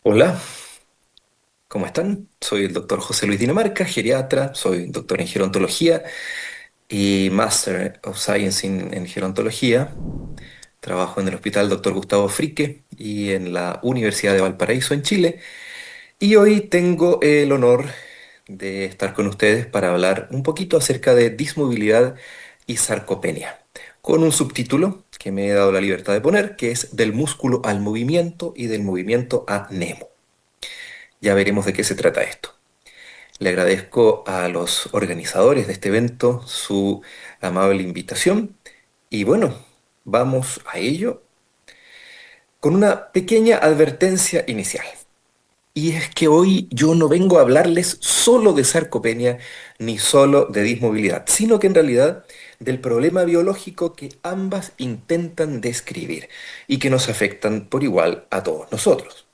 Hola, ¿cómo están? Soy el doctor José Luis Dinamarca, geriatra, soy doctor en gerontología y Master of Science en gerontología. Trabajo en el Hospital Dr. Gustavo Frique y en la Universidad de Valparaíso en Chile. Y hoy tengo el honor de estar con ustedes para hablar un poquito acerca de dismovilidad y sarcopenia, con un subtítulo que me he dado la libertad de poner, que es del músculo al movimiento y del movimiento a Nemo. Ya veremos de qué se trata esto. Le agradezco a los organizadores de este evento su amable invitación y bueno, vamos a ello con una pequeña advertencia inicial. Y es que hoy yo no vengo a hablarles solo de sarcopenia ni solo de dismovilidad, sino que en realidad del problema biológico que ambas intentan describir y que nos afectan por igual a todos nosotros.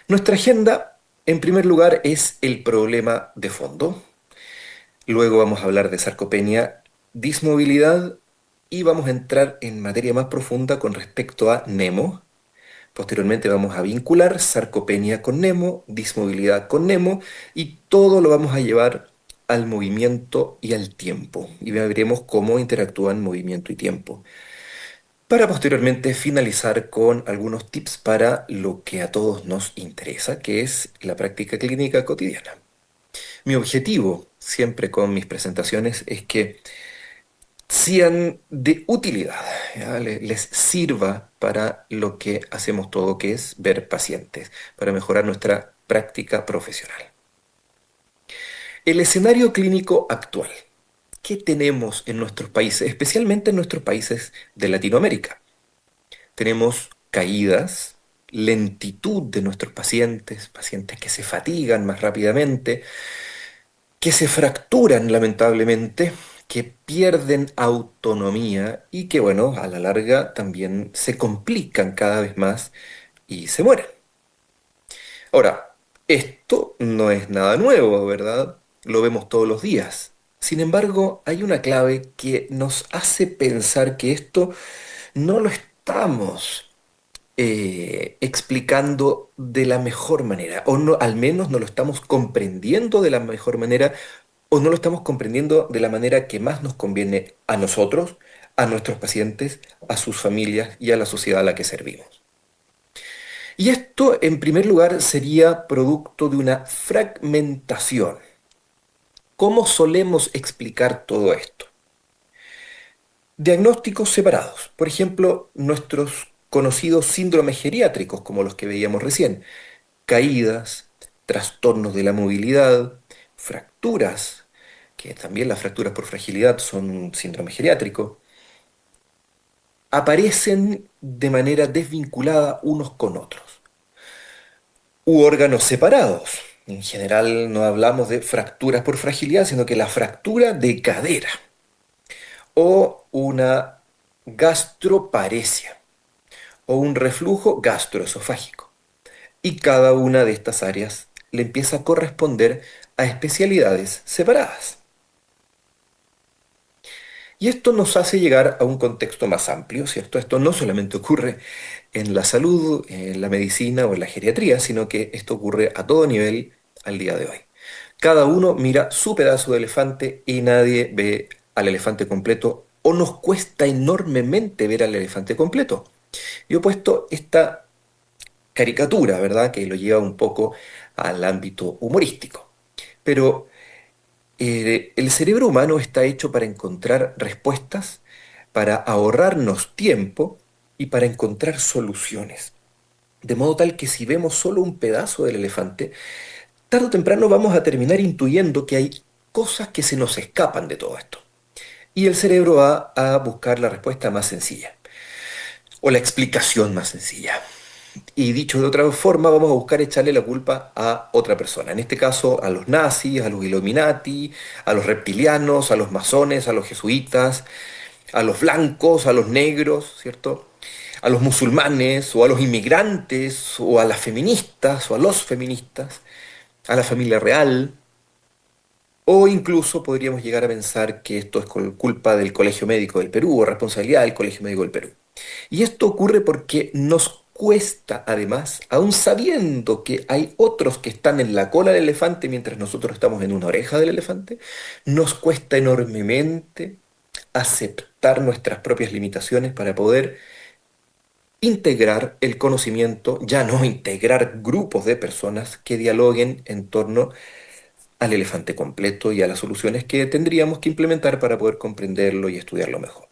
Nuestra agenda, en primer lugar, es el problema de fondo. Luego vamos a hablar de sarcopenia, dismovilidad y vamos a entrar en materia más profunda con respecto a Nemo. Posteriormente vamos a vincular sarcopenia con Nemo, dismovilidad con Nemo y todo lo vamos a llevar al movimiento y al tiempo. Y veremos cómo interactúan movimiento y tiempo. Para posteriormente finalizar con algunos tips para lo que a todos nos interesa, que es la práctica clínica cotidiana. Mi objetivo siempre con mis presentaciones es que sean de utilidad, ¿ya? Les sirva para lo que hacemos todo, que es ver pacientes, para mejorar nuestra práctica profesional. El escenario clínico actual, ¿qué tenemos en nuestros países, especialmente en nuestros países de Latinoamérica? Tenemos caídas, lentitud de nuestros pacientes, pacientes que se fatigan más rápidamente, que se fracturan lamentablemente, que pierden autonomía y que, bueno, a la larga también se complican cada vez más y se mueren. Ahora, esto no es nada nuevo, ¿verdad? Lo vemos todos los días. Sin embargo, hay una clave que nos hace pensar que esto no lo estamos explicando de la mejor manera, o no, al menos no lo estamos comprendiendo de la mejor manera, o no lo estamos comprendiendo de la manera que más nos conviene a nosotros, a nuestros pacientes, a sus familias y a la sociedad a la que servimos. Y esto, en primer lugar, sería producto de una fragmentación. ¿Cómo solemos explicar todo esto? Diagnósticos separados. Por ejemplo, nuestros conocidos síndromes geriátricos, como los que veíamos recién. Caídas, trastornos de la movilidad, fracturas, que también las fracturas por fragilidad son un síndrome geriátrico, aparecen de manera desvinculada unos con otros, u órganos separados. En general no hablamos de fracturas por fragilidad, sino que la fractura de cadera o una gastroparesia o un reflujo gastroesofágico. Y cada una de estas áreas le empieza a corresponder a especialidades separadas. Y esto nos hace llegar a un contexto más amplio, ¿cierto? Esto no solamente ocurre en la salud, en la medicina o en la geriatría, sino que esto ocurre a todo nivel al día de hoy. Cada uno mira su pedazo de elefante y nadie ve al elefante completo o nos cuesta enormemente ver al elefante completo. Yo he puesto esta caricatura, ¿verdad? Que lo lleva un poco al ámbito humorístico. Pero el cerebro humano está hecho para encontrar respuestas, para ahorrarnos tiempo y para encontrar soluciones. De modo tal que si vemos solo un pedazo del elefante, tarde o temprano vamos a terminar intuyendo que hay cosas que se nos escapan de todo esto. Y el cerebro va a buscar la respuesta más sencilla o la explicación más sencilla. Y dicho de otra forma, vamos a buscar echarle la culpa a otra persona. En este caso, a los nazis, a los Illuminati, a los reptilianos, a los masones, a los jesuitas, a los blancos, a los negros, ¿cierto? A los musulmanes, o a los inmigrantes, o a las feministas, o a los feministas, a la familia real. O incluso podríamos llegar a pensar que esto es culpa del Colegio Médico del Perú o responsabilidad del Colegio Médico del Perú. Y esto ocurre porque nos cuesta, además, aún sabiendo que hay otros que están en la cola del elefante mientras nosotros estamos en una oreja del elefante, nos cuesta enormemente aceptar nuestras propias limitaciones para poder integrar el conocimiento, ya no integrar grupos de personas que dialoguen en torno al elefante completo y a las soluciones que tendríamos que implementar para poder comprenderlo y estudiarlo mejor.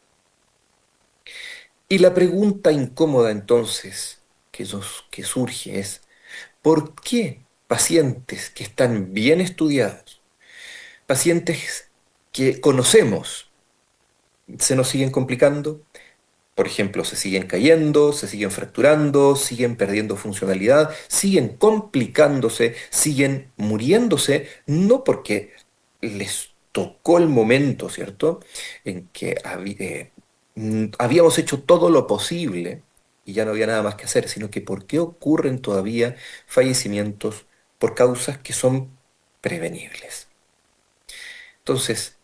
Y la pregunta incómoda entonces que surge es, ¿por qué pacientes que están bien estudiados, pacientes que conocemos, se nos siguen complicando? Por ejemplo, se siguen cayendo, se siguen fracturando, siguen perdiendo funcionalidad, siguen complicándose, siguen muriéndose, no porque les tocó el momento, ¿cierto? En que habíamos hecho todo lo posible y ya no había nada más que hacer, sino que por qué ocurren todavía fallecimientos por causas que son prevenibles. Entonces,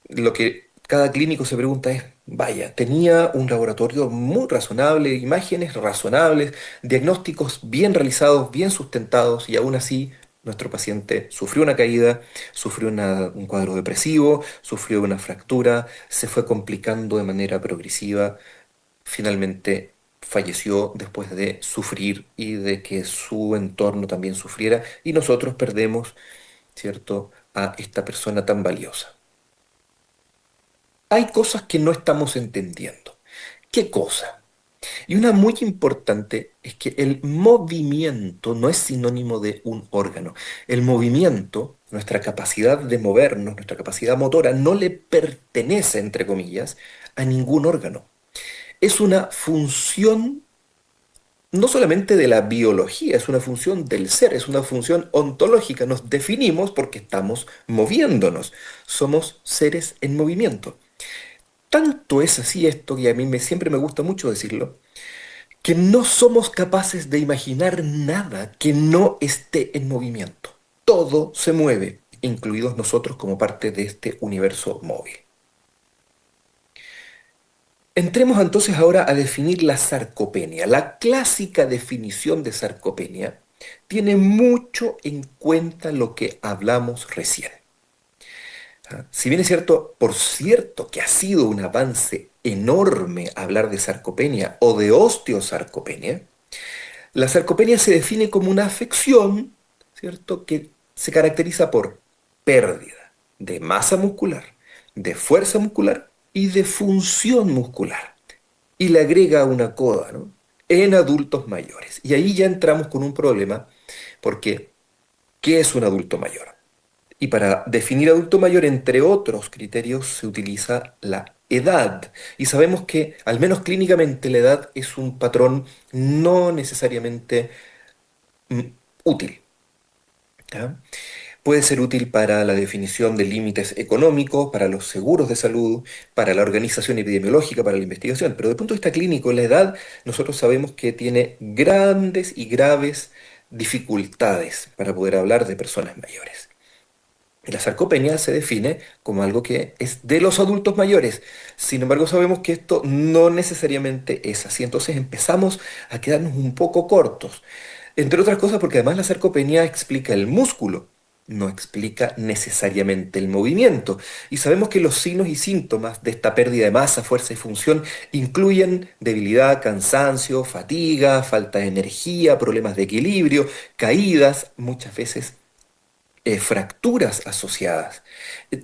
lo que cada clínico se pregunta es, vaya, tenía un laboratorio muy razonable, imágenes razonables, diagnósticos bien realizados, bien sustentados, y aún así nuestro paciente sufrió una caída, sufrió un cuadro depresivo, sufrió una fractura, se fue complicando de manera progresiva, finalmente falleció después de sufrir y de que su entorno también sufriera, y nosotros perdemos, ¿cierto?, a esta persona tan valiosa. Hay cosas que no estamos entendiendo. ¿Qué cosa? Y una muy importante es que el movimiento no es sinónimo de un órgano. El movimiento, nuestra capacidad de movernos, nuestra capacidad motora, no le pertenece, entre comillas, a ningún órgano. Es una función no solamente de la biología, es una función del ser, es una función ontológica. Nos definimos porque estamos moviéndonos. Somos seres en movimiento. Tanto es así esto, que a mí siempre me gusta mucho decirlo, que no somos capaces de imaginar nada que no esté en movimiento. Todo se mueve, incluidos nosotros como parte de este universo móvil. Entremos entonces ahora a definir la sarcopenia. La clásica definición de sarcopenia tiene mucho en cuenta lo que hablamos recién. Si bien es cierto, por cierto, que ha sido un avance enorme hablar de sarcopenia o de osteosarcopenia, la sarcopenia se define como una afección, ¿cierto?, que se caracteriza por pérdida de masa muscular, de fuerza muscular y de función muscular. Y le agrega una coda, ¿no?, en adultos mayores. Y ahí ya entramos con un problema, porque ¿qué es un adulto mayor? Y para definir adulto mayor, entre otros criterios, se utiliza la edad. Y sabemos que, al menos clínicamente, la edad es un patrón no necesariamente mm, útil. ¿Ya? Puede ser útil para la definición de límites económicos, para los seguros de salud, para la organización epidemiológica, para la investigación. Pero desde el punto de vista clínico, la edad, nosotros sabemos que tiene grandes y graves dificultades para poder hablar de personas mayores. La sarcopenia se define como algo que es de los adultos mayores. Sin embargo, sabemos que esto no necesariamente es así. Entonces empezamos a quedarnos un poco cortos. Entre otras cosas porque además la sarcopenia explica el músculo, no explica necesariamente el movimiento. Y sabemos que los signos y síntomas de esta pérdida de masa, fuerza y función incluyen debilidad, cansancio, fatiga, falta de energía, problemas de equilibrio, caídas, muchas veces fracturas asociadas.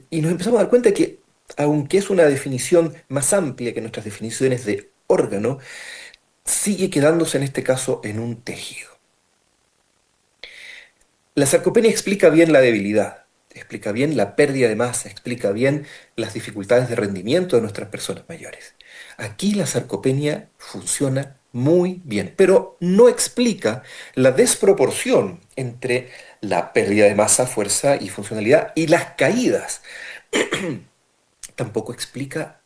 Y nos empezamos a dar cuenta de que, aunque es una definición más amplia que nuestras definiciones de órgano, sigue quedándose en este caso en un tejido. La sarcopenia explica bien la debilidad, explica bien la pérdida de masa, explica bien las dificultades de rendimiento de nuestras personas mayores. Aquí la sarcopenia funciona muy bien, pero no explica la desproporción entre la pérdida de masa, fuerza y funcionalidad y las caídas. Tampoco explica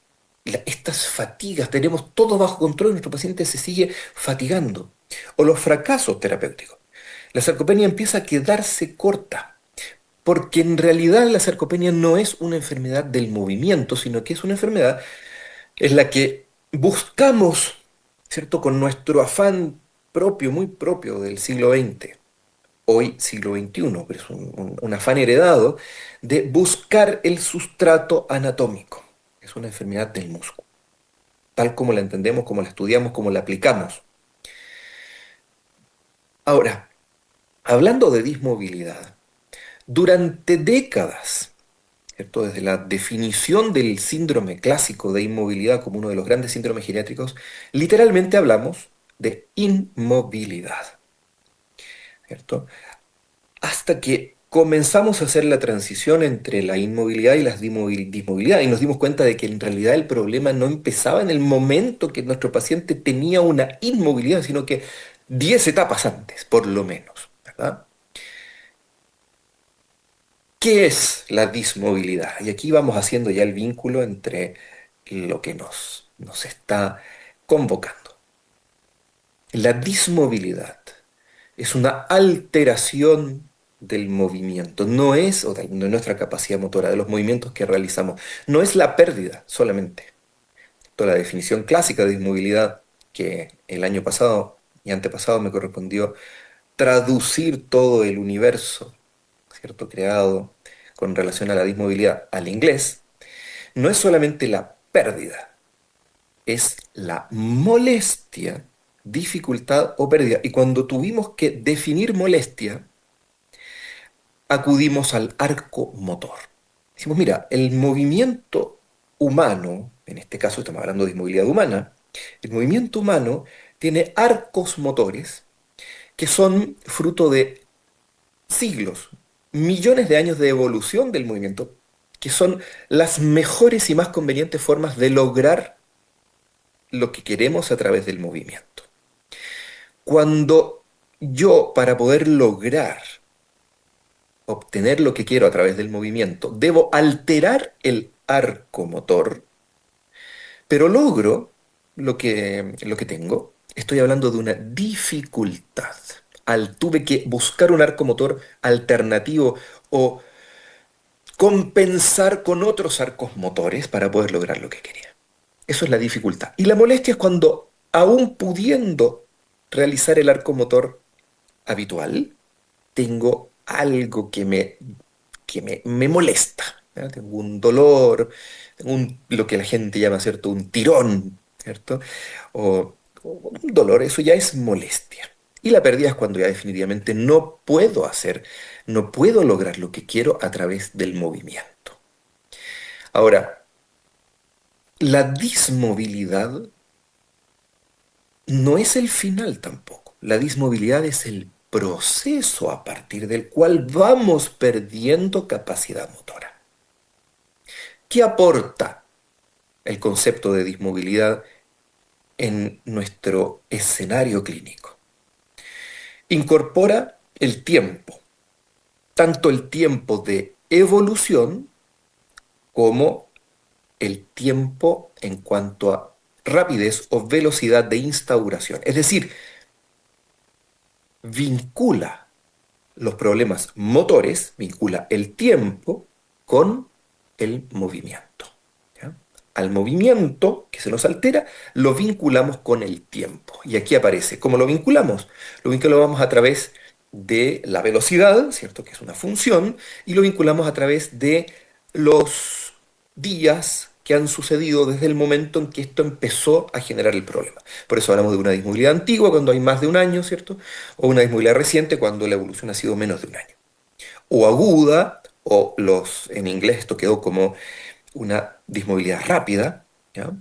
estas fatigas. Tenemos todo bajo control y nuestro paciente se sigue fatigando. O los fracasos terapéuticos. La sarcopenia empieza a quedarse corta, porque en realidad la sarcopenia no es una enfermedad del movimiento, sino que es una enfermedad en la que buscamos ¿cierto? Con nuestro afán propio, muy propio del siglo XX, hoy siglo XXI, pero es un afán heredado de buscar el sustrato anatómico. Es una enfermedad del músculo, tal como la entendemos, como la estudiamos, como la aplicamos. Ahora, hablando de dismovilidad, durante décadas, ¿cierto? Desde la definición del síndrome clásico de inmovilidad como uno de los grandes síndromes geriátricos, literalmente hablamos de inmovilidad, ¿cierto? Hasta que comenzamos a hacer la transición entre la inmovilidad y la dismovilidad y nos dimos cuenta de que en realidad el problema no empezaba en el momento que nuestro paciente tenía una inmovilidad, sino que 10 etapas antes, por lo menos, ¿verdad? ¿Qué es la dismovilidad? Y aquí vamos haciendo ya el vínculo entre lo que nos está convocando. La dismovilidad es una alteración del movimiento, no es, o de nuestra capacidad motora, de los movimientos que realizamos, no es la pérdida solamente. Toda la definición clásica de dismovilidad que el año pasado y antepasado me correspondió traducir todo el universo, ¿cierto?, creado con relación a la dismovilidad al inglés, no es solamente la pérdida, es la molestia, dificultad o pérdida. Y cuando tuvimos que definir molestia, acudimos al arco motor. Decimos, mira, el movimiento humano, en este caso estamos hablando de inmovilidad humana, el movimiento humano tiene arcos motores que son fruto de siglos, millones de años de evolución del movimiento, que son las mejores y más convenientes formas de lograr lo que queremos a través del movimiento. Cuando yo, para poder lograr obtener lo que quiero a través del movimiento, debo alterar el arco motor, pero logro lo que tengo. Estoy hablando de una dificultad. Tuve que buscar un arco motor alternativo o compensar con otros arcos motores para poder lograr lo que quería. Eso es la dificultad. Y la molestia es cuando, aún pudiendo realizar el arco motor habitual, tengo algo que me molesta. ¿Ya? Tengo un dolor, tengo lo que la gente llama, ¿cierto?, un tirón, ¿cierto? O un dolor, eso ya es molestia. Y la pérdida es cuando ya definitivamente no puedo hacer, no puedo lograr lo que quiero a través del movimiento. Ahora, la dismovilidad no es el final tampoco. La dismovilidad es el proceso a partir del cual vamos perdiendo capacidad motora. ¿Qué aporta el concepto de dismovilidad en nuestro escenario clínico? Incorpora el tiempo, tanto el tiempo de evolución como el tiempo en cuanto a rapidez o velocidad de instauración. Es decir, vincula los problemas motores, vincula el tiempo con el movimiento. ¿Ya? Al movimiento que se nos altera, lo vinculamos con el tiempo. Y aquí aparece, ¿cómo lo vinculamos? Lo vinculamos a través de la velocidad, ¿cierto? Que es una función, y lo vinculamos a través de los días que han sucedido desde el momento en que esto empezó a generar el problema. Por eso hablamos de una dismovilidad antigua cuando hay más de un año, ¿cierto? O una dismovilidad reciente cuando la evolución ha sido menos de un año. O aguda, en inglés esto quedó como una dismovilidad rápida, ¿ya?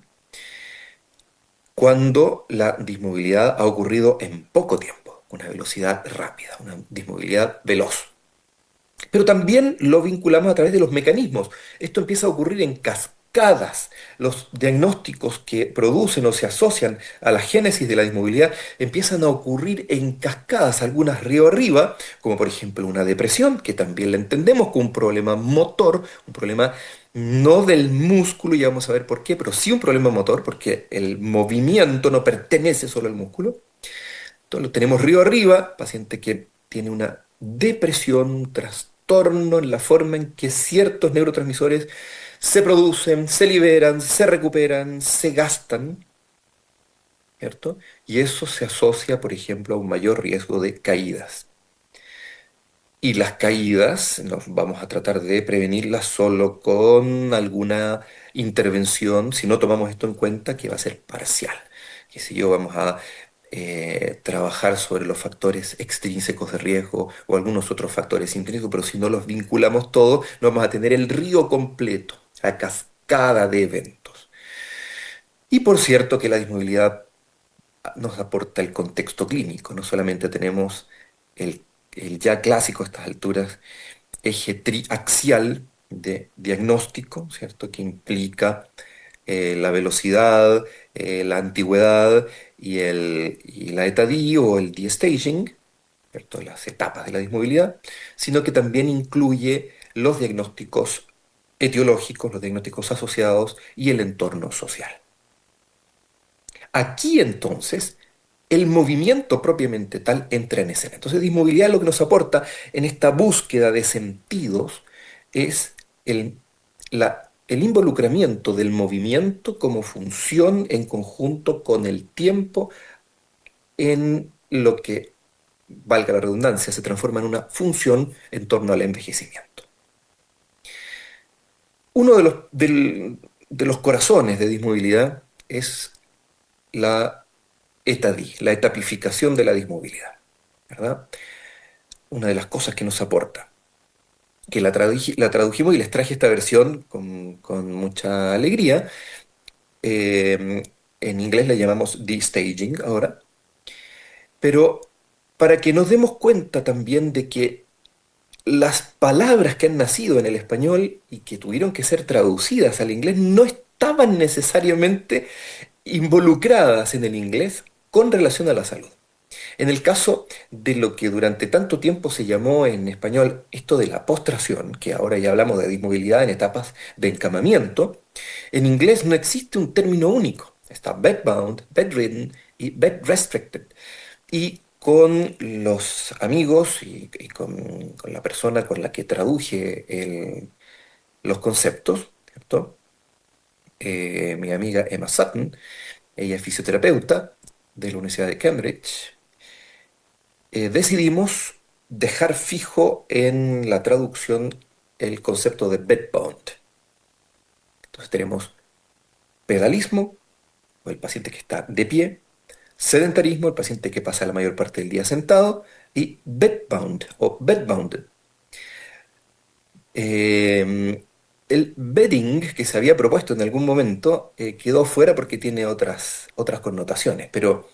Cuando la dismovilidad ha ocurrido en poco tiempo, una velocidad rápida, una dismovilidad veloz. Pero también lo vinculamos a través de los mecanismos. Esto empieza a ocurrir en cascadas. Los diagnósticos que producen o se asocian a la génesis de la dismovilidad empiezan a ocurrir en cascadas, algunas río arriba, como por ejemplo una depresión, que también la entendemos como un problema motor, un problema no del músculo, y ya vamos a ver por qué, pero sí un problema motor, porque el movimiento no pertenece solo al músculo. Entonces lo tenemos río arriba, paciente que tiene una depresión, un trastorno en la forma en que ciertos neurotransmisores se producen, se liberan, se recuperan, se gastan. ¿cierto? Y eso se asocia, por ejemplo, a un mayor riesgo de caídas. Y las caídas nos vamos a tratar de prevenirlas solo con alguna intervención, si no tomamos esto en cuenta, que va a ser parcial. Que si yo vamos a trabajar sobre los factores extrínsecos de riesgo o algunos otros factores intrínsecos, pero si no los vinculamos todos, no vamos a tener el río completo, la cascada de eventos. Y por cierto que la dismovilidad nos aporta el contexto clínico, no solamente tenemos el, el ya clásico a estas alturas eje triaxial de diagnóstico, ¿cierto? Que implica la velocidad, la antigüedad y la ETA-D o el D-staging, ¿cierto? Las etapas de la dismovilidad, sino que también incluye los diagnósticos etiológicos, los diagnósticos asociados y el entorno social. Aquí entonces el movimiento propiamente tal entra en escena. Entonces, dismovilidad lo que nos aporta en esta búsqueda de sentidos es el involucramiento del movimiento como función en conjunto con el tiempo en lo que, valga la redundancia, se transforma en una función en torno al envejecimiento. Uno de los corazones de dismovilidad es la ETA-D, la etapificación de la dismovilidad, ¿verdad? Una de las cosas que nos aporta, que la tradujimos y les traje esta versión con mucha alegría. Eh, en inglés le llamamos de-staging ahora, pero para que nos demos cuenta también de que las palabras que han nacido en el español y que tuvieron que ser traducidas al inglés no estaban necesariamente involucradas en el inglés con relación a la salud. En el caso de lo que durante tanto tiempo se llamó en español esto de la postración, que ahora ya hablamos de dismovilidad en etapas de encamamiento, en inglés no existe un término único. Está bedbound, bedridden y bed restricted. Y con los amigos y con la persona con la que traduje los conceptos, ¿cierto? Mi amiga Emma Sutton, ella es fisioterapeuta de la Universidad de Cambridge, decidimos dejar fijo en la traducción el concepto de bedbound. Entonces tenemos pedalismo, o el paciente que está de pie, sedentarismo, el paciente que pasa la mayor parte del día sentado, y bedbound o bedbounded. El bedding que se había propuesto en algún momento quedó fuera porque tiene otras connotaciones, pero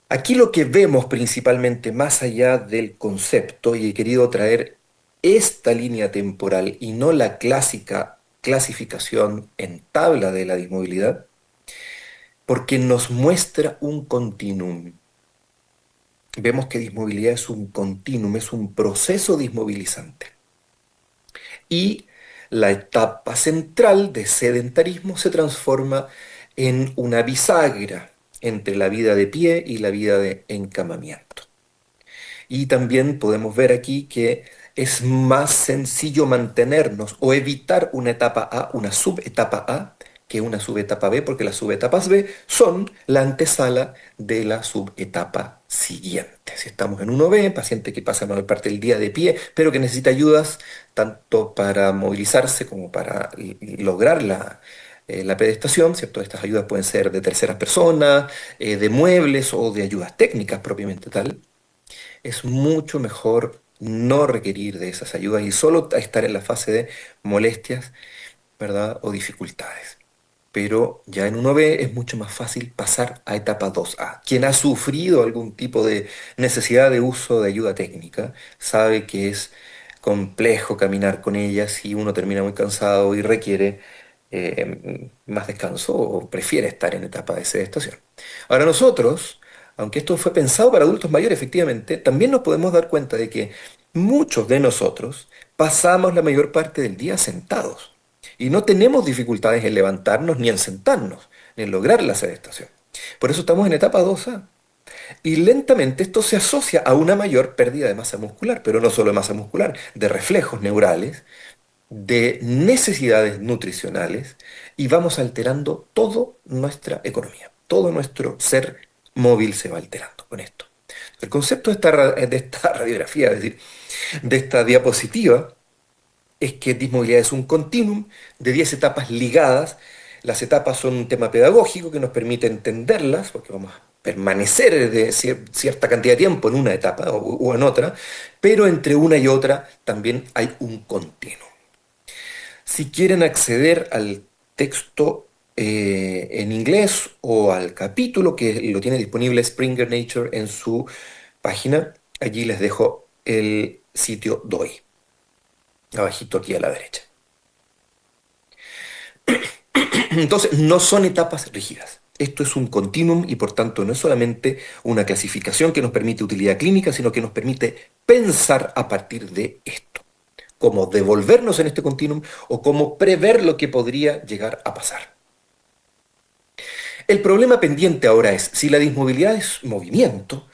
aquí lo que vemos principalmente más allá del concepto, y he querido traer esta línea temporal y no la clásica clasificación en tabla de la dismovilidad, porque nos muestra un continuum. Vemos que dismovilidad es un continuum, es un proceso dismovilizante. Y la etapa central de sedentarismo se transforma en una bisagra entre la vida de pie y la vida de encamamiento. Y también podemos ver aquí que es más sencillo mantenernos o evitar una etapa A, una subetapa A, que una subetapa B, porque las subetapas B son la antesala de la subetapa siguiente. Si estamos en 1B, paciente que pasa la mayor parte del día de pie, pero que necesita ayudas tanto para movilizarse como para lograr la pedestación, ¿cierto? Estas ayudas pueden ser de terceras personas, de muebles o de ayudas técnicas propiamente tal. Es mucho mejor no requerir de esas ayudas y solo estar en la fase de molestias, ¿verdad? O dificultades. Pero ya en 1B es mucho más fácil pasar a etapa 2A. Quien ha sufrido algún tipo de necesidad de uso de ayuda técnica sabe que es complejo caminar con ellas y uno termina muy cansado y requiere más descanso o prefiere estar en etapa de sedestación. Ahora nosotros, aunque esto fue pensado para adultos mayores, efectivamente, también nos podemos dar cuenta de que muchos de nosotros pasamos la mayor parte del día sentados y no tenemos dificultades en levantarnos ni en sentarnos, ni en lograr la sedestación. Por eso estamos en etapa 2A. Y lentamente esto se asocia a una mayor pérdida de masa muscular, pero no solo de masa muscular, de reflejos neurales, de necesidades nutricionales y vamos alterando toda nuestra economía. todo nuestro ser móvil se va alterando con esto. El concepto de esta radiografía, es decir, de esta diapositiva, es que dismovilidad es un continuum de 10 etapas ligadas. Las etapas son un tema pedagógico que nos permite entenderlas, porque vamos a permanecer de cierta cantidad de tiempo en una etapa o en otra, pero entre una y otra también hay un continuum. Si quieren acceder al texto en inglés o al capítulo que lo tiene disponible Springer Nature en su página, allí les dejo el sitio DOI, abajito aquí a la derecha. Entonces, no son etapas rígidas. Esto es un continuum y por tanto no es solamente una clasificación que nos permite utilidad clínica, sino que nos permite pensar a partir de esto, cómo devolvernos en este continuum o cómo prever lo que podría llegar a pasar. El problema pendiente ahora es, si la dismovilidad es movimiento,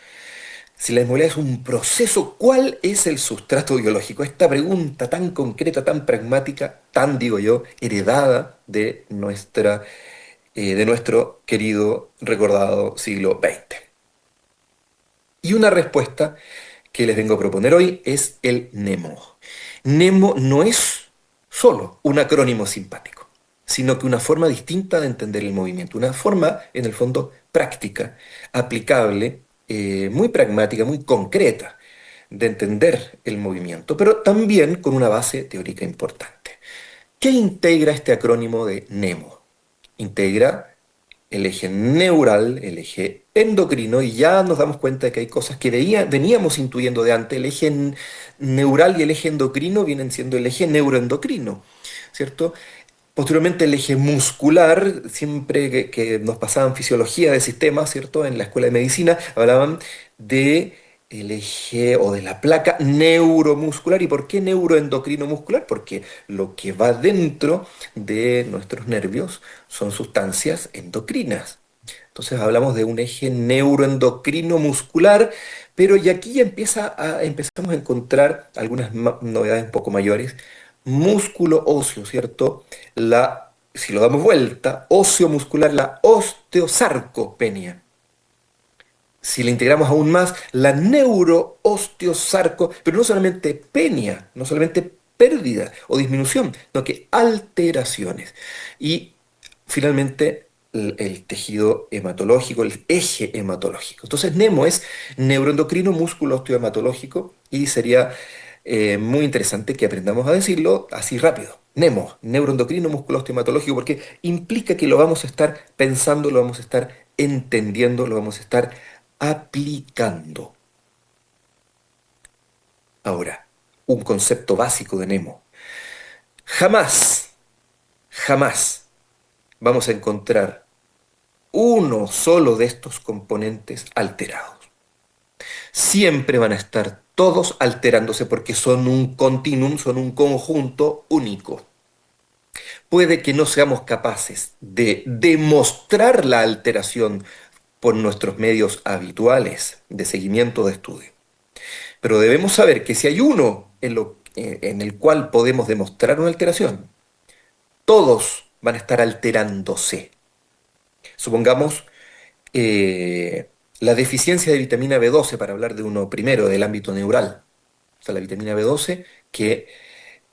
si la dismovilidad es un proceso, ¿cuál es el sustrato biológico? Esta pregunta tan concreta, tan pragmática, tan, digo yo, heredada de nuestro querido, recordado siglo XX. Y una respuesta que les vengo a proponer hoy es el NEMO. NEMO no es solo un acrónimo simpático, sino que una forma distinta de entender el movimiento, una forma, en el fondo, práctica, aplicable, muy pragmática, muy concreta de entender el movimiento, pero también con una base teórica importante. ¿Qué integra este acrónimo de NEMO? Integra el eje neural, el eje endocrino, y ya nos damos cuenta de que hay cosas que veníamos intuyendo de antes. El eje neural y el eje endocrino vienen siendo el eje neuroendocrino, ¿cierto? Posteriormente el eje muscular, siempre que nos pasaban fisiología de sistemas, ¿cierto? En la escuela de medicina hablaban de el eje o de la placa neuromuscular. ¿Y por qué neuroendocrino muscular? Porque lo que va dentro de nuestros nervios son sustancias endocrinas. Entonces hablamos de un eje neuroendocrino muscular, pero y aquí ya empezamos a encontrar algunas novedades un poco mayores. Músculo óseo, ¿cierto? Si lo damos vuelta, óseo muscular, la osteosarcopenia. Si le integramos aún más, la neuroosteosarco, pero no solamente penia, no solamente pérdida o disminución, sino que alteraciones. Y finalmente el tejido hematológico, el eje hematológico. Entonces, NEMO es neuroendocrino músculo osteohematológico y sería muy interesante que aprendamos a decirlo así rápido. NEMO, neuroendocrino músculo osteohematológico, porque implica que lo vamos a estar pensando, lo vamos a estar entendiendo, lo vamos a estar aplicando. Ahora, un concepto básico de NEMO. Jamás, jamás vamos a encontrar uno solo de estos componentes alterados. Siempre van a estar todos alterándose porque son un continuum, son un conjunto único. Puede que no seamos capaces de demostrar la alteración por nuestros medios habituales de seguimiento de estudio, pero debemos saber que si hay uno en el cual podemos demostrar una alteración, todos van a estar alterándose. Supongamos la deficiencia de vitamina B12, para hablar de uno primero, del ámbito neural. O sea, la vitamina B12 que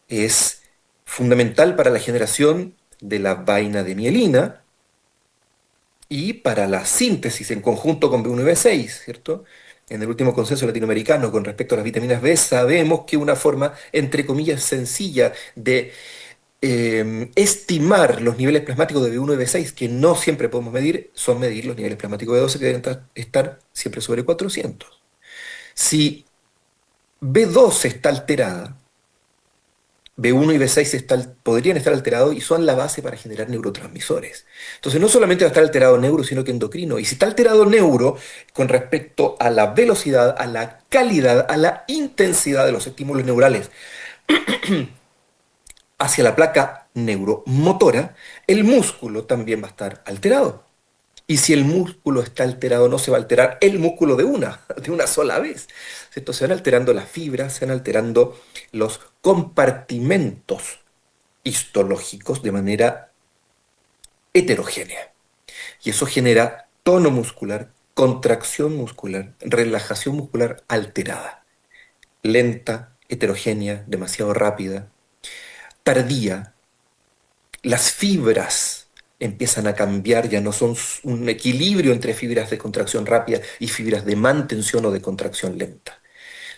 es fundamental para la generación de la vaina de mielina y para la síntesis en conjunto con B1 y B6, ¿cierto? En el último consenso latinoamericano con respecto a las vitaminas B, sabemos que una forma, entre comillas, sencilla de estimar los niveles plasmáticos de B1 y B6, que no siempre podemos medir, son medir los niveles plasmáticos de B12 que deben estar siempre sobre 400. Si B12 está alterada, B1 y B6 podrían estar alterados y son la base para generar neurotransmisores. Entonces no solamente va a estar alterado neuro, sino que endocrino. Y si está alterado neuro con respecto a la velocidad, a la calidad, a la intensidad de los estímulos neurales hacia la placa neuromotora, el músculo también va a estar alterado. Y si el músculo está alterado, no se va a alterar el músculo de una sola vez. ¿Cierto? Se van alterando las fibras, se van alterando los compartimentos histológicos de manera heterogénea. Y eso genera tono muscular, contracción muscular, relajación muscular alterada, lenta, heterogénea, demasiado rápida, tardía. Las fibras empiezan a cambiar, ya no son un equilibrio entre fibras de contracción rápida y fibras de mantención o de contracción lenta.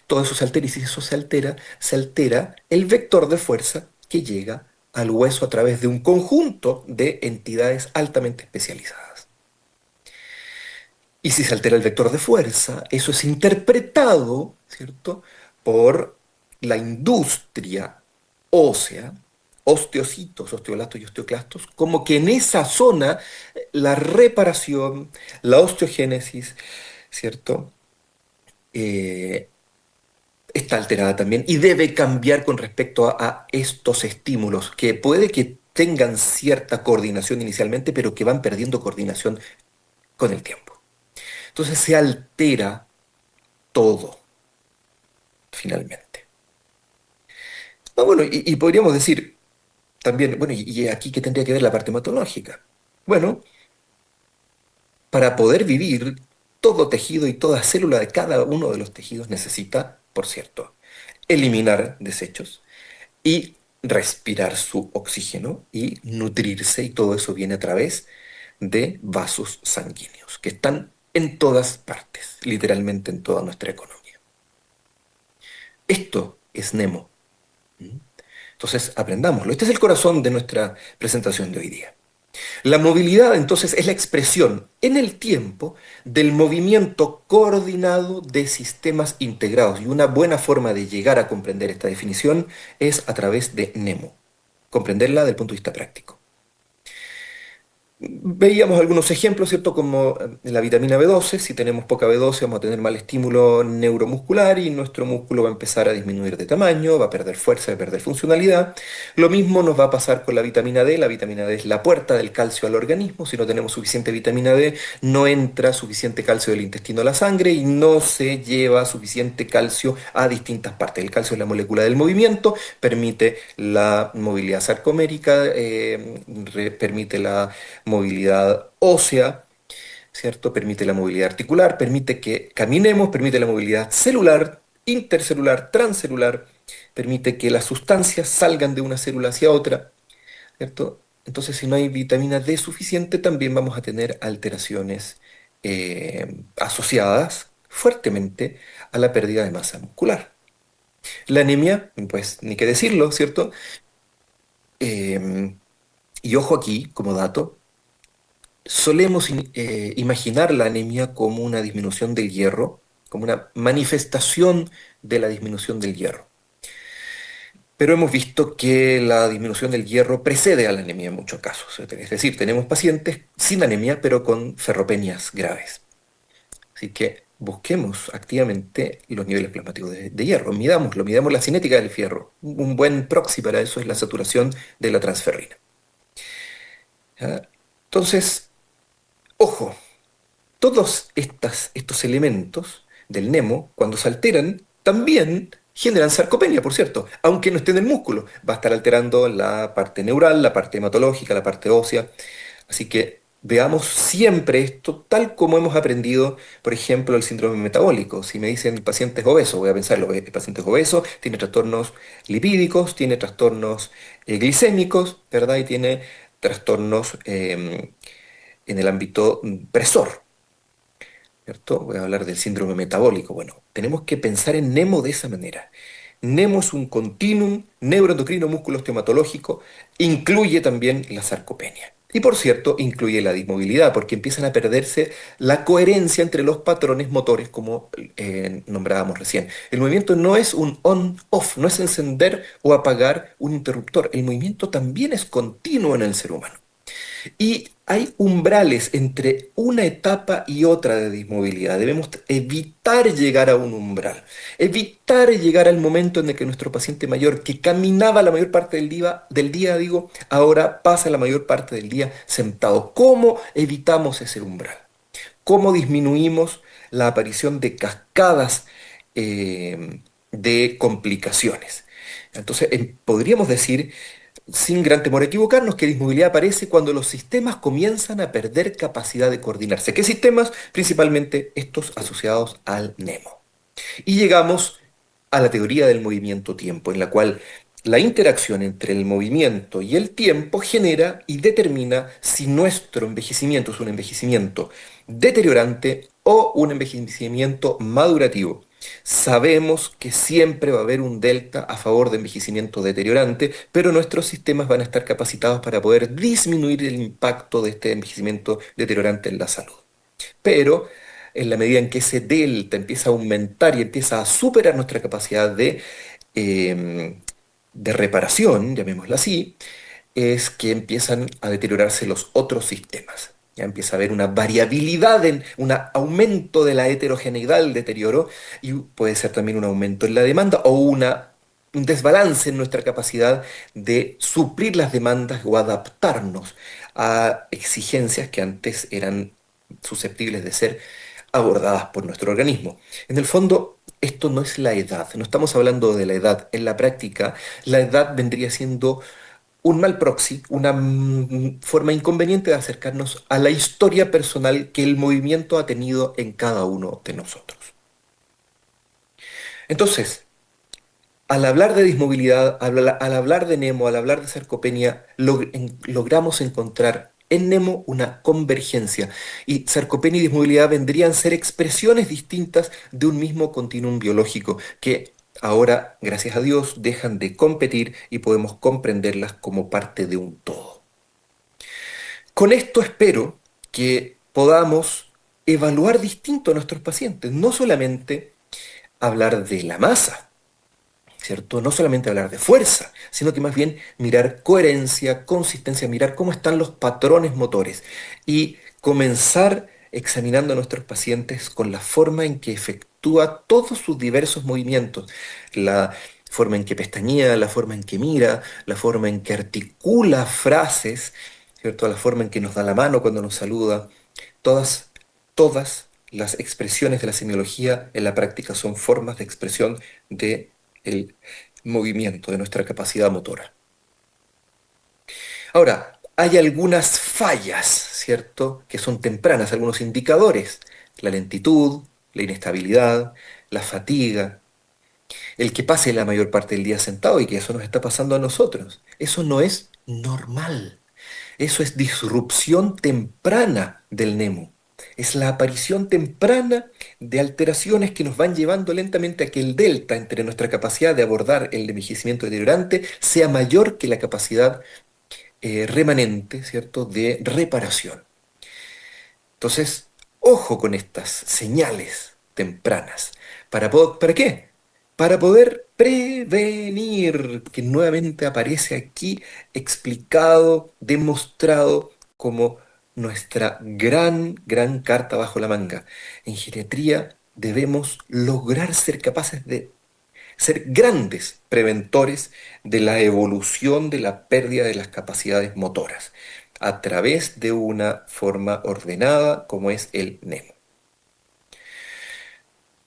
Todo eso se altera y si eso se altera el vector de fuerza que llega al hueso a través de un conjunto de entidades altamente especializadas. Y si se altera el vector de fuerza, eso es interpretado, ¿cierto?, por la industria ósea, osteocitos, osteoblastos y osteoclastos, como que en esa zona la reparación, la osteogénesis, ¿cierto?, Eh, está alterada también y debe cambiar con respecto a estos estímulos, que puede que tengan cierta coordinación inicialmente, pero que van perdiendo coordinación con el tiempo. Entonces se altera todo, finalmente. Ah, bueno, y podríamos decir también, bueno, y aquí qué tendría que ver la parte hematológica. Bueno, para poder vivir, todo tejido y toda célula de cada uno de los tejidos necesita, por cierto, eliminar desechos y respirar su oxígeno y nutrirse, y todo eso viene a través de vasos sanguíneos, que están en todas partes, literalmente en toda nuestra economía. Esto es Nemo. ¿Mm? Entonces, aprendámoslo. Este es el corazón de nuestra presentación de hoy día. La movilidad, entonces, es la expresión en el tiempo del movimiento coordinado de sistemas integrados. Y una buena forma de llegar a comprender esta definición es a través de Nemo, comprenderla desde el punto de vista práctico. Veíamos algunos ejemplos, ¿cierto? Como la vitamina B12. Si tenemos poca B12 vamos a tener mal estímulo neuromuscular y nuestro músculo va a empezar a disminuir de tamaño, va a perder fuerza, va a perder funcionalidad. Lo mismo nos va a pasar con la vitamina D. La vitamina D es la puerta del calcio al organismo. Si no tenemos suficiente vitamina D, no entra suficiente calcio del intestino a la sangre y no se lleva suficiente calcio a distintas partes. El calcio es la molécula del movimiento, permite la movilidad sarcomérica, permite la movilidad ósea, ¿cierto? Permite la movilidad articular, permite que caminemos, permite la movilidad celular, intercelular, transcelular, permite que las sustancias salgan de una célula hacia otra, ¿cierto? Entonces, si no hay vitamina D suficiente, también vamos a tener alteraciones asociadas fuertemente a la pérdida de masa muscular. La anemia, pues ni qué decirlo, ¿cierto? Eh, y ojo aquí, como dato, solemos imaginar la anemia como una disminución del hierro, como una manifestación de la disminución del hierro. Pero hemos visto que la disminución del hierro precede a la anemia en muchos casos. Es decir, tenemos pacientes sin anemia, pero con ferropenias graves. Así que busquemos activamente los niveles plasmáticos de hierro, midámoslo, midamos la cinética del fierro. Un buen proxy para eso es la saturación de la transferrina. ¿Ya? Entonces, ojo. Todos estos elementos del Nemo, cuando se alteran, también generan sarcopenia, por cierto, aunque no esté en el músculo. Va a estar alterando la parte neural, la parte hematológica, la parte ósea. Así que veamos siempre esto tal como hemos aprendido, por ejemplo, el síndrome metabólico. Si me dicen el paciente es obeso, voy a pensarlo, el paciente es obeso, tiene trastornos lipídicos, tiene trastornos glicémicos, ¿verdad? Y tiene trastornos en el ámbito presor. ¿Cierto? Voy a hablar del síndrome metabólico. Bueno, tenemos que pensar en Nemo de esa manera. Nemo es un continuum neuroendocrino músculo osteomatológico, incluye también la sarcopenia. Y por cierto, incluye la dismovilidad, porque empiezan a perderse la coherencia entre los patrones motores, como nombrábamos recién. El movimiento no es un on-off, no es encender o apagar un interruptor. El movimiento también es continuo en el ser humano. Y hay umbrales entre una etapa y otra de dismovilidad. Debemos evitar llegar a un umbral, evitar llegar al momento en el que nuestro paciente mayor, que caminaba la mayor parte del día, digo, ahora pasa la mayor parte del día sentado. ¿Cómo evitamos ese umbral? ¿Cómo disminuimos la aparición de cascadas de complicaciones? Entonces, podríamos decir sin gran temor a equivocarnos, que dismovilidad aparece cuando los sistemas comienzan a perder capacidad de coordinarse. ¿Qué sistemas? Principalmente estos asociados al NEMO. Y llegamos a la teoría del movimiento-tiempo, en la cual la interacción entre el movimiento y el tiempo genera y determina si nuestro envejecimiento es un envejecimiento deteriorante o un envejecimiento madurativo. Sabemos que siempre va a haber un delta a favor de envejecimiento deteriorante, pero nuestros sistemas van a estar capacitados para poder disminuir el impacto de este envejecimiento deteriorante en la salud. Pero en la medida en que ese delta empieza a aumentar y empieza a superar nuestra capacidad em, de reparación, llamémoslo así, es que empiezan a deteriorarse los otros sistemas. Ya empieza a haber una variabilidad, un aumento de la heterogeneidad del deterioro y puede ser también un aumento en la demanda o un desbalance en nuestra capacidad de suplir las demandas o adaptarnos a exigencias que antes eran susceptibles de ser abordadas por nuestro organismo. En el fondo, esto no es la edad, no estamos hablando de la edad. En la práctica, la edad vendría siendo un mal proxy, una forma inconveniente de acercarnos a la historia personal que el movimiento ha tenido en cada uno de nosotros. Entonces, al hablar de dismovilidad, al hablar de Nemo, al hablar de sarcopenia, logramos encontrar en Nemo una convergencia. Y sarcopenia y dismovilidad vendrían a ser expresiones distintas de un mismo continuum biológico, que ahora, gracias a Dios, dejan de competir y podemos comprenderlas como parte de un todo. Con esto espero que podamos evaluar distinto a nuestros pacientes, no solamente hablar de la masa, ¿cierto? No solamente hablar de fuerza, sino que más bien mirar coherencia, consistencia, mirar cómo están los patrones motores y comenzar examinando a nuestros pacientes con la forma en que efectúa todos sus diversos movimientos, la forma en que pestañea, la forma en que mira, la forma en que articula frases, ¿cierto? La forma en que nos da la mano cuando nos saluda, todas, todas las expresiones de la semiología en la práctica son formas de expresión de el movimiento, de nuestra capacidad motora. Ahora, hay algunas fallas, ¿cierto?, que son tempranas, algunos indicadores, la lentitud, la inestabilidad, la fatiga, el que pase la mayor parte del día sentado y que eso nos está pasando a nosotros. Eso no es normal. Eso es disrupción temprana del Nemo. Es la aparición temprana de alteraciones que nos van llevando lentamente a que el delta entre nuestra capacidad de abordar el envejecimiento deteriorante sea mayor que la capacidad remanente, ¿cierto?, de reparación. Entonces, ojo con estas señales tempranas. ¿Para qué? Para poder prevenir, que nuevamente aparece aquí explicado, demostrado como nuestra gran carta bajo la manga. En geriatría debemos lograr ser capaces de ser grandes preventores de la evolución de la pérdida de las capacidades motoras a través de una forma ordenada como es el NEMO.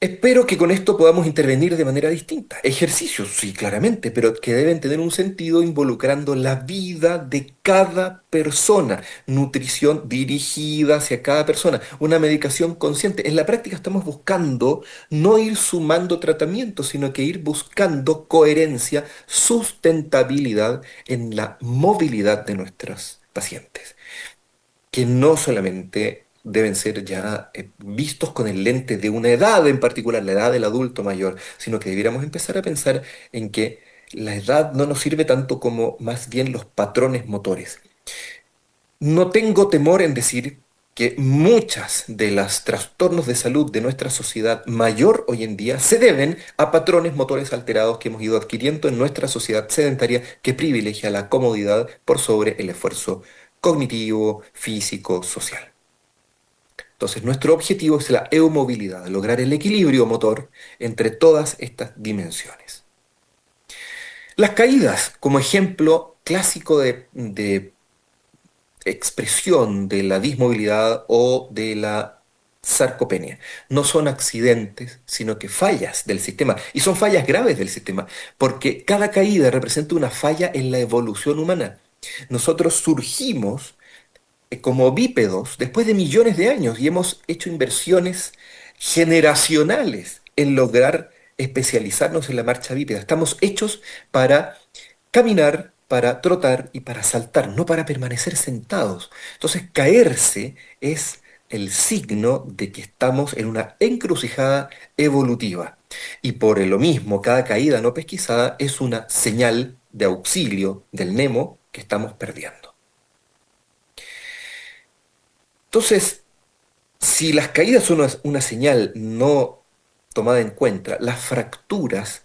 Espero que con esto podamos intervenir de manera distinta. Ejercicios, sí, claramente, pero que deben tener un sentido involucrando la vida de cada persona. Nutrición dirigida hacia cada persona. Una medicación consciente. En la práctica estamos buscando no ir sumando tratamientos, sino que ir buscando coherencia, sustentabilidad en la movilidad de nuestros pacientes que no solamente deben ser ya vistos con el lente de una edad en particular, la edad del adulto mayor, sino que debiéramos empezar a pensar en que la edad no nos sirve tanto como más bien los patrones motores. No tengo temor en decir que muchas de los trastornos de salud de nuestra sociedad mayor hoy en día se deben a patrones motores alterados que hemos ido adquiriendo en nuestra sociedad sedentaria que privilegia la comodidad por sobre el esfuerzo cognitivo, físico, social. Entonces, nuestro objetivo es la eumovilidad, lograr el equilibrio motor entre todas estas dimensiones. Las caídas, como ejemplo clásico de expresión de la dismovilidad o de la sarcopenia. No son accidentes, sino que fallas del sistema. Y son fallas graves del sistema, porque cada caída representa una falla en la evolución humana. Nosotros surgimos como bípedos después de millones de años y hemos hecho inversiones generacionales en lograr especializarnos en la marcha bípeda. Estamos hechos para caminar, para trotar y para saltar, no para permanecer sentados. Entonces, caerse es el signo de que estamos en una encrucijada evolutiva. Y por lo mismo, cada caída no pesquisada es una señal de auxilio del Nemo que estamos perdiendo. Entonces, si las caídas son una señal no tomada en cuenta, las fracturas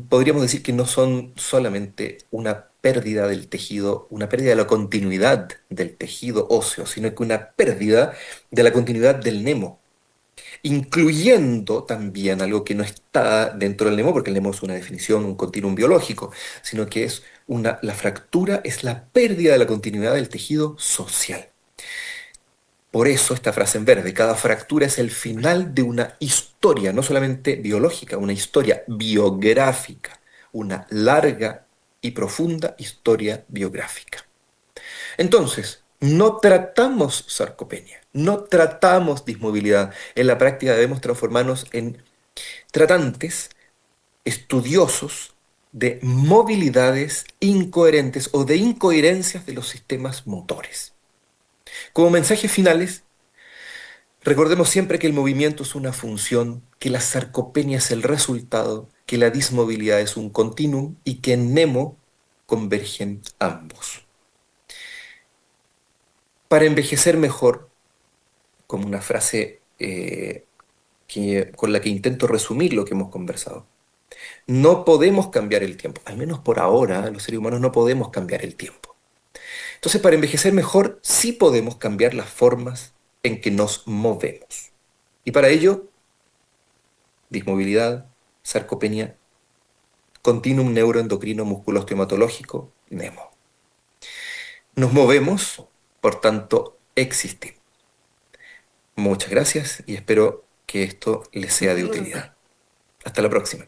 podríamos decir que no son solamente una pérdida del tejido, una pérdida de la continuidad del tejido óseo, sino que una pérdida de la continuidad del nemo, incluyendo también algo que no está dentro del nemo, porque el nemo es una definición, un continuum biológico, sino que es la fractura es la pérdida de la continuidad del tejido social. Por eso esta frase en verde, cada fractura es el final de una historia, no solamente biológica, una historia biográfica, una larga y profunda historia biográfica. Entonces, no tratamos sarcopenia, no tratamos dismovilidad. En la práctica debemos transformarnos en tratantes, estudiosos de movilidades incoherentes o de incoherencias de los sistemas motores. Como mensajes finales, recordemos siempre que el movimiento es una función, que la sarcopenia es el resultado, que la dismovilidad es un continuum y que en Nemo convergen ambos. Para envejecer mejor, como una frase con la que intento resumir lo que hemos conversado, no podemos cambiar el tiempo, al menos por ahora, los seres humanos no podemos cambiar el tiempo. Entonces, para envejecer mejor, sí podemos cambiar las formas en que nos movemos. Y para ello, dismovilidad, sarcopenia, continuum neuroendocrino musculoestomatológico, NEMO. Nos movemos, por tanto, existimos. Muchas gracias y espero que esto les sea de utilidad. Hasta la próxima.